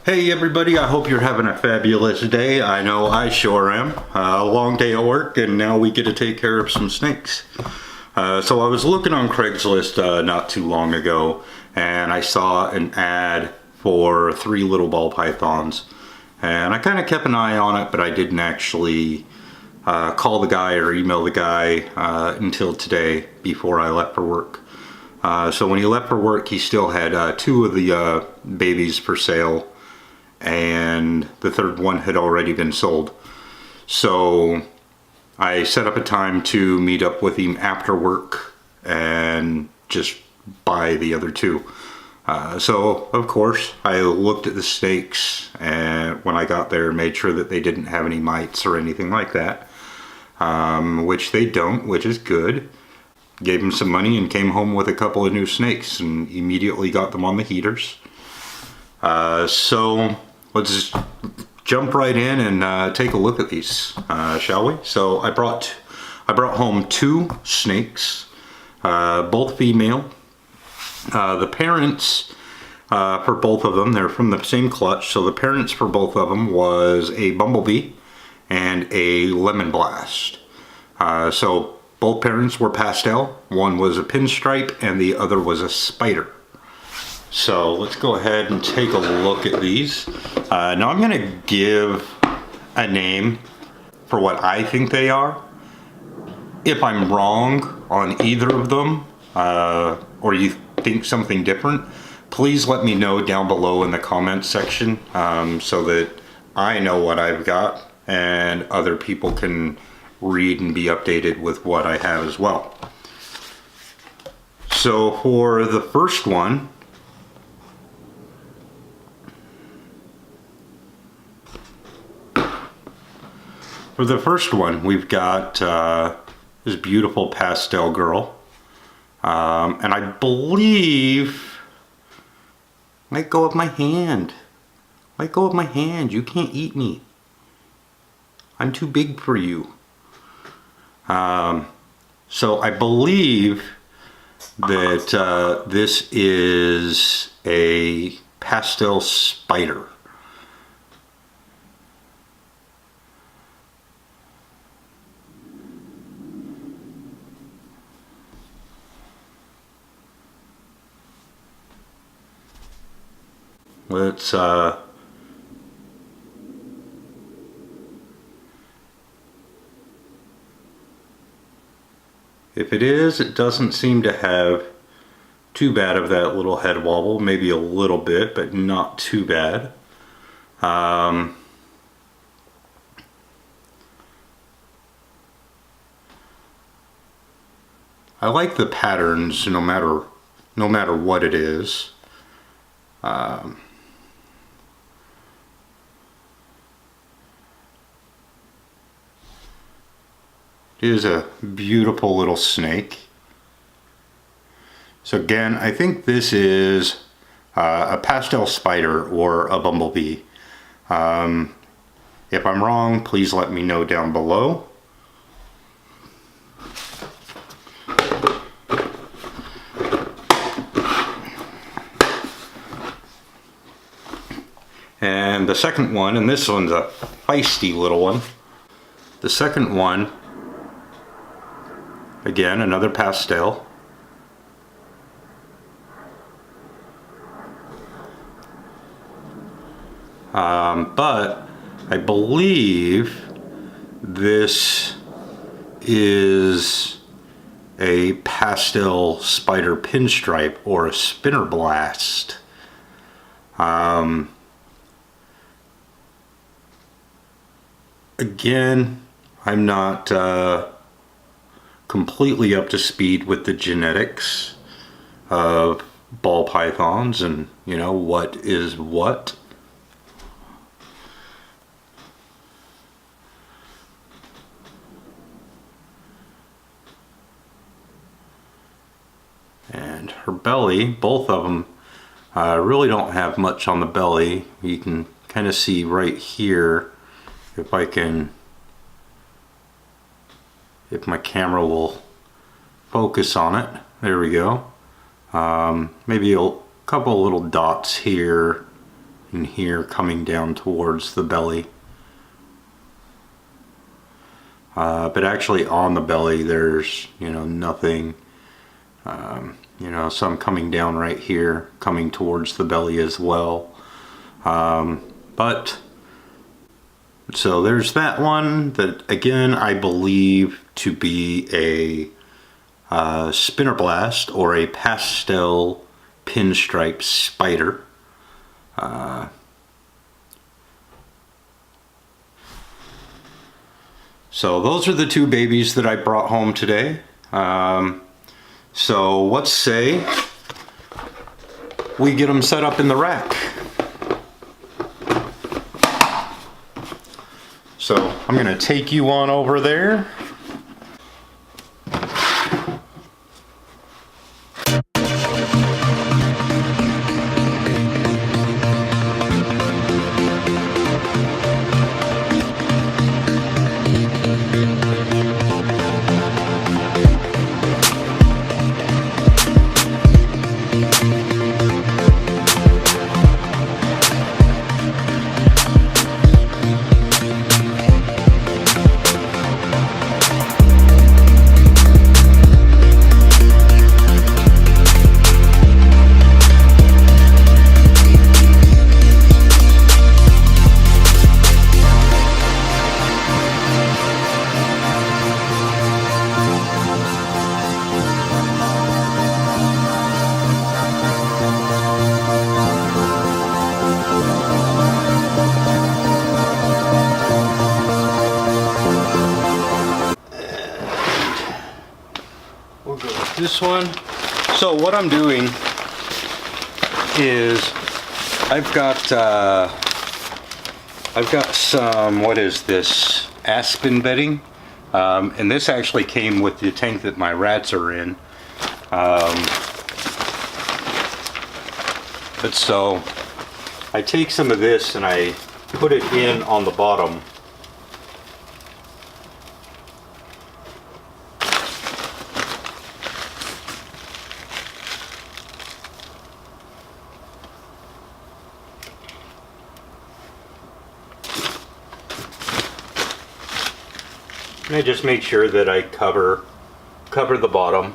Hey everybody, I hope you're having a fabulous day. I know I sure am. A long day at work and now we get to take care of some snakes. So I was looking on Craigslist not too long ago and I saw an ad for 3 little ball pythons. And I kind of kept an eye on it, but I didn't actually call the guy or email the guy until today before I left for work. So when he left for work, he still had 2 of the babies for sale, and the 3rd one had already been sold. So I set up a time to meet up with him after work and just buy the other 2. So of course I looked at the snakes and when I got there made sure that they didn't have any mites or anything like that, which they don't, which is good. Gave him some money and came home with a couple of new snakes and immediately got them on the heaters. So let's just jump right in and take a look at these, shall we? So I brought home 2 snakes, both female. The parents for both of them, they're from the same clutch, so the parents for both of them was a bumblebee and a lemon blast. So both parents were pastel. One was a pinstripe and the other was a spider. So let's go ahead and take a look at these. Now I'm going to give a name for what I think they are. If I'm wrong on either of them, or you think something different, please let me know down below in the comments section, so that I know what I've got and other people can read and be updated with what I have as well. So for the first one, we've got this beautiful pastel girl, and I believe, let go of my hand, let go of my hand, you can't eat me, I'm too big for you. So I believe that this is a pastel spider. Let's if it is, it doesn't seem to have too bad of that little head wobble, maybe a little bit, but not too bad. I like the patterns no matter what it is. It is a beautiful little snake. So again, I think this is a pastel spider or a bumblebee. If I'm wrong, please let me know down below. And the second one, and this one's a feisty little one. The second one, again, another pastel. But I believe this is a pastel spider pinstripe or a spinner blast. Again, I'm not completely up to speed with the genetics of ball pythons and, you know, what is what. And her belly, both of them really don't have much on the belly. You can kind of see right here, if my camera will focus on it. There we go. Maybe a couple little dots here in here coming down towards the belly. But actually on the belly there's, you know, nothing. You know, some coming down right here, coming towards the belly as well. But so there's that one that, again, I believe to be a spinner blast or a pastel pinstripe spider. So those are the two babies that I brought home today. So let's say we get them set up in the rack. So I'm going to take you on over there. We'll go with this one. So what I'm doing is I've got some, what is this, aspen bedding, and this actually came with the tank that my rats are in. But so I take some of this and I put it in on the bottom. And I just make sure that I cover the bottom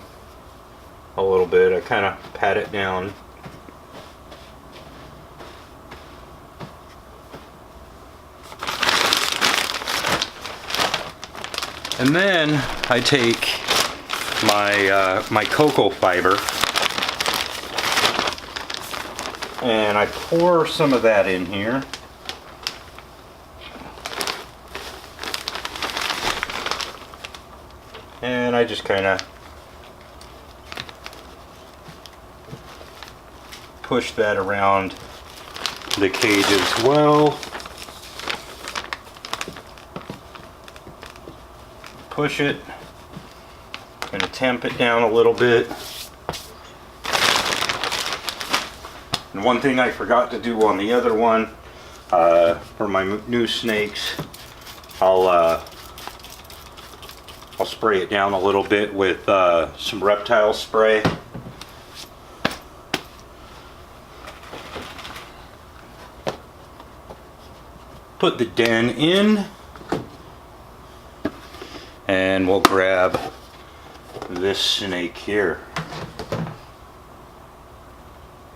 a little bit. I kind of pat it down. And then I take my cocoa fiber and I pour some of that in here. And I just kind of push that around the cage as well. Push it. Going to tamp it down a little bit. And one thing I forgot to do on the other one, for my new snakes, I'll spray it down a little bit with some reptile spray. Put the den in, and we'll grab this snake here.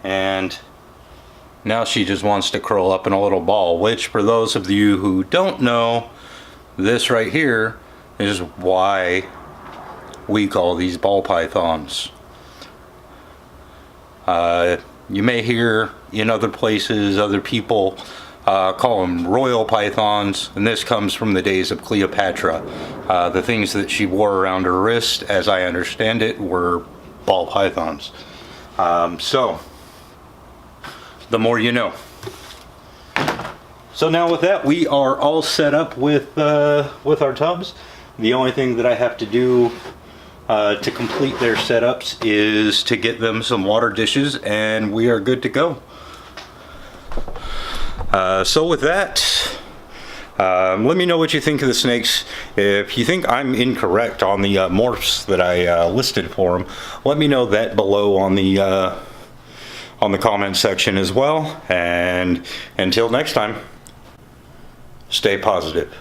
And now she just wants to curl up in a little ball, which for those of you who don't know, this right here is why we call these ball pythons. You may hear in other places other people call them royal pythons, and this comes from the days of Cleopatra. The things that she wore around her wrist, as I understand it, were ball pythons. So the more you know. So now with that, we are all set up with our tubs. The only thing that I have to do to complete their setups is to get them some water dishes, and we are good to go. So with that, let me know what you think of the snakes. If you think I'm incorrect on the morphs that I listed for them, let me know that below on on the comment section as well. And until next time, stay positive.